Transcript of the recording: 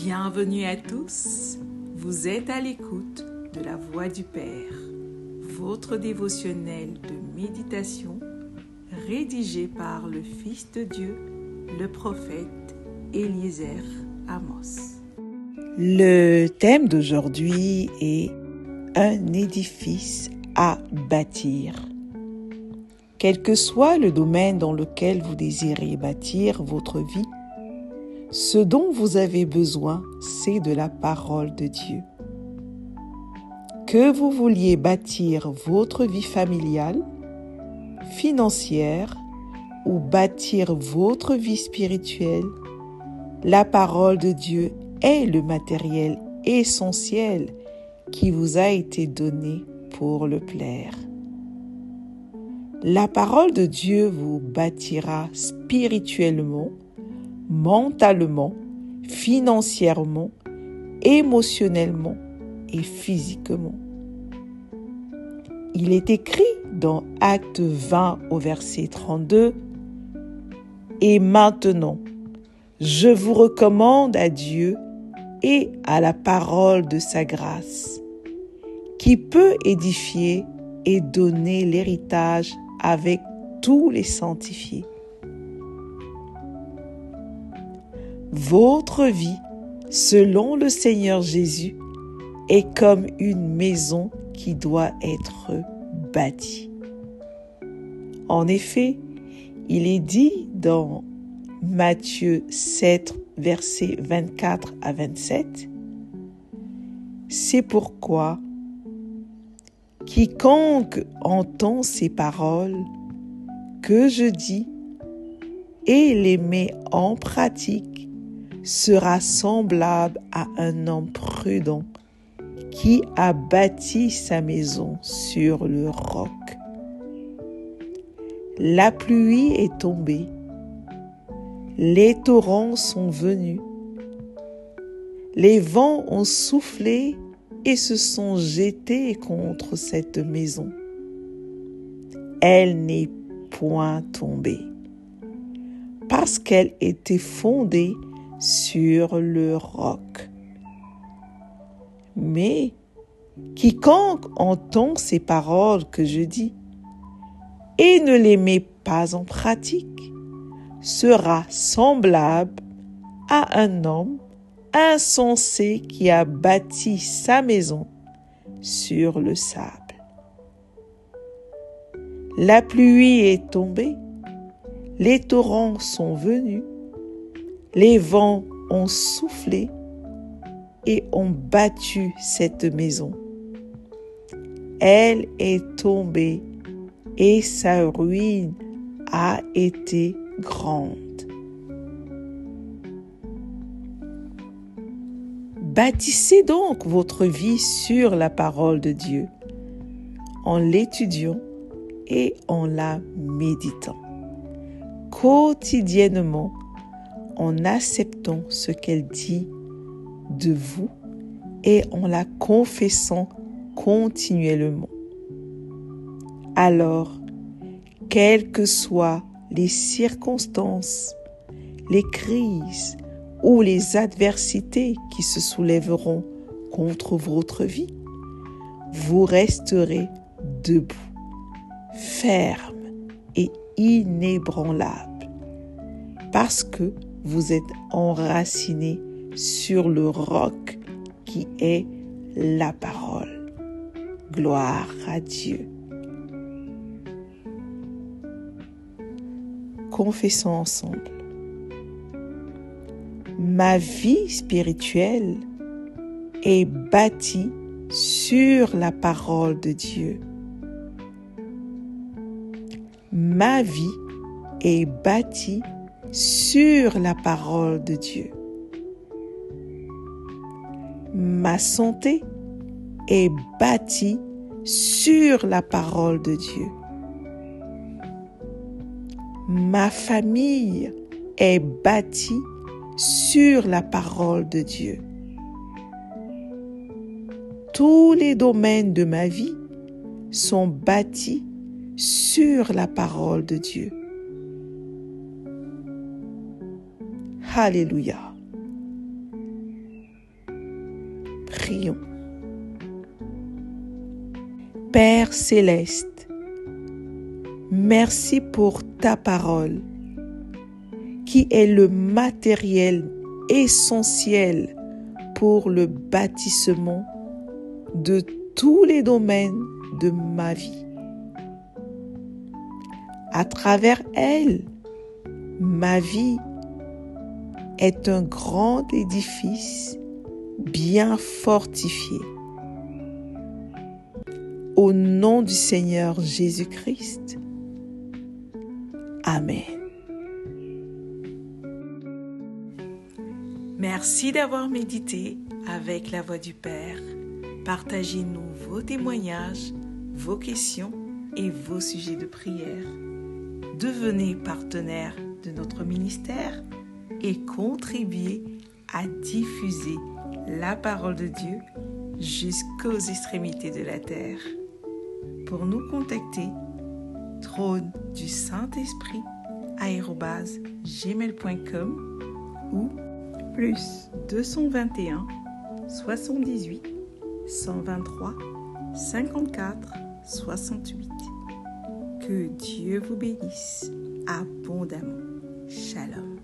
Bienvenue à tous, vous êtes à l'écoute de la Voix du Père, votre dévotionnel de méditation rédigé par le Fils de Dieu, le prophète Eliezer Amos. Le thème d'aujourd'hui est un édifice à bâtir. Quel que soit le domaine dans lequel vous désirez bâtir votre vie, ce dont vous avez besoin, c'est de la parole de Dieu. Que vous vouliez bâtir votre vie familiale, financière ou bâtir votre vie spirituelle, la parole de Dieu est le matériel essentiel qui vous a été donné pour le plaire. La parole de Dieu vous bâtira spirituellement, mentalement, financièrement, émotionnellement et physiquement. Il est écrit dans Actes 20 au verset 32 « Et maintenant, je vous recommande à Dieu et à la parole de sa grâce, qui peut édifier et donner l'héritage avec tous les sanctifiés. » Votre vie, selon le Seigneur Jésus, est comme une maison qui doit être bâtie. En effet, il est dit dans Matthieu 7, versets 24 à 27, « C'est pourquoi quiconque entend ces paroles que je dis et les met en pratique sera semblable à un homme prudent qui a bâti sa maison sur le roc. La pluie est tombée, les torrents sont venus, les vents ont soufflé et se sont jetés contre cette maison. Elle n'est point tombée, parce qu'elle était fondée sur le roc. Mais quiconque entend ces paroles que je dis et ne les met pas en pratique sera semblable à un homme insensé qui a bâti sa maison sur le sable. La pluie est tombée, les torrents sont venus, les vents ont soufflé et ont battu cette maison. Elle est tombée et sa ruine a été grande. Bâtissez donc votre vie sur la parole de Dieu, en l'étudiant et en la méditant, quotidiennement, en acceptant ce qu'elle dit de vous et en la confessant continuellement. Alors, quelles que soient les circonstances, les crises ou les adversités qui se soulèveront contre votre vie, vous resterez debout, ferme et inébranlable, parce que vous êtes enraciné sur le roc qui est la parole. Gloire à Dieu. Confessons ensemble. Ma vie spirituelle est bâtie sur la parole de Dieu. Ma vie est bâtie sur la parole de Dieu. Ma santé est bâtie sur la parole de Dieu. Ma famille est bâtie sur la parole de Dieu. Tous les domaines de ma vie sont bâtis sur la parole de Dieu. Alléluia. Prions. Père céleste, merci pour ta parole, qui est le matériel essentiel pour le bâtissement de tous les domaines de ma vie. À travers elle, ma vie est un grand édifice bien fortifié. Au nom du Seigneur Jésus-Christ. Amen. Merci d'avoir médité avec la Voix du Père. Partagez-nous vos témoignages, vos questions et vos sujets de prière. Devenez partenaire de notre ministère et contribuez à diffuser la parole de Dieu jusqu'aux extrémités de la terre. Pour nous contacter, trône du Saint-Esprit @gmail.com ou plus 221 78 123 54 68. Que Dieu vous bénisse abondamment. Shalom.